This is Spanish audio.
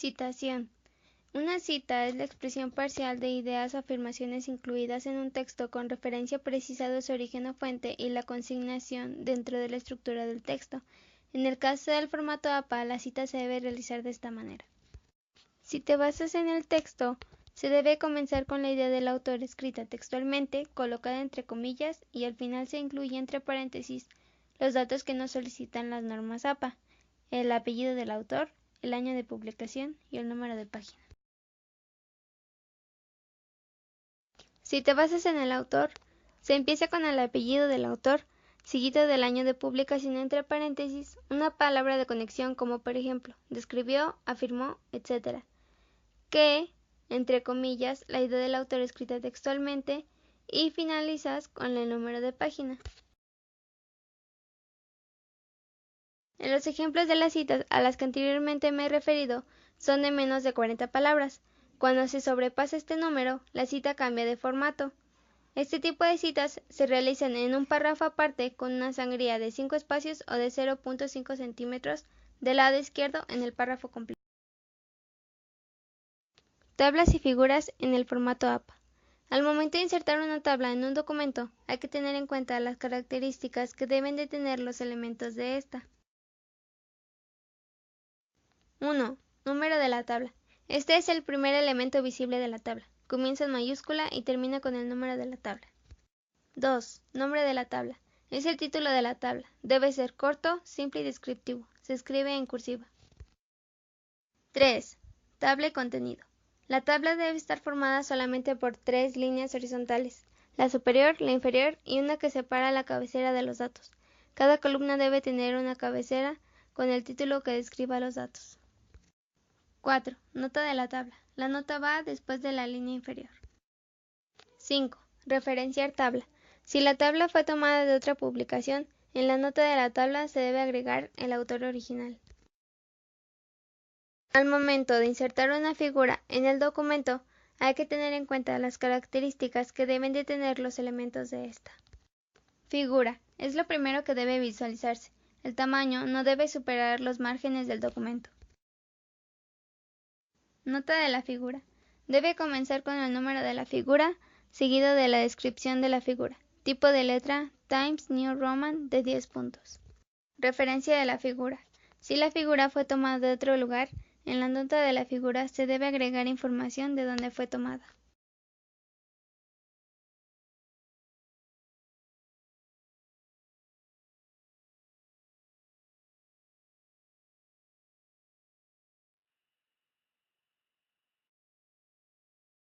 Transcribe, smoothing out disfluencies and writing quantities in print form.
Citación. Una cita es la expresión parcial de ideas o afirmaciones incluidas en un texto con referencia precisa de su origen o fuente y la consignación dentro de la estructura del texto. En el caso del formato APA, la cita se debe realizar de esta manera. Si te basas en el texto, se debe comenzar con la idea del autor escrita textualmente, colocada entre comillas, y al final se incluye entre paréntesis los datos que nos solicitan las normas APA, el apellido del autor, el año de publicación y el número de página. Si te basas en el autor, se empieza con el apellido del autor, seguido del año de publicación entre paréntesis, una palabra de conexión como por ejemplo, describió, afirmó, etc. Que, entre comillas, la idea del autor escrita textualmente, y finalizas con el número de página. En los ejemplos de las citas a las que anteriormente me he referido son de menos de 40 palabras. Cuando se sobrepasa este número, la cita cambia de formato. Este tipo de citas se realizan en un párrafo aparte con una sangría de 5 espacios o de 0.5 centímetros del lado izquierdo en el párrafo completo. Tablas y figuras en el formato APA. Al momento de insertar una tabla en un documento, hay que tener en cuenta las características que deben de tener los elementos de esta. 1. Número de la tabla. Este es el primer elemento visible de la tabla. Comienza en mayúscula y termina con el número de la tabla. 2. Nombre de la tabla. Es el título de la tabla. Debe ser corto, simple y descriptivo. Se escribe en cursiva. 3. Tabla y contenido. La tabla debe estar formada solamente por 3 líneas horizontales, la superior, la inferior y una que separa la cabecera de los datos. Cada columna debe tener una cabecera con el título que describa los datos. 4. Nota de la tabla. La nota va después de la línea inferior. 5. Referenciar tabla. Si la tabla fue tomada de otra publicación, en la nota de la tabla se debe agregar el autor original. Al momento de insertar una figura en el documento, hay que tener en cuenta las características que deben de tener los elementos de esta. Figura. Es lo primero que debe visualizarse. El tamaño no debe superar los márgenes del documento. Nota de la figura. Debe comenzar con el número de la figura, seguido de la descripción de la figura. Tipo de letra Times New Roman de 10 puntos. Referencia de la figura. Si la figura fue tomada de otro lugar, en la nota de la figura se debe agregar información de dónde fue tomada.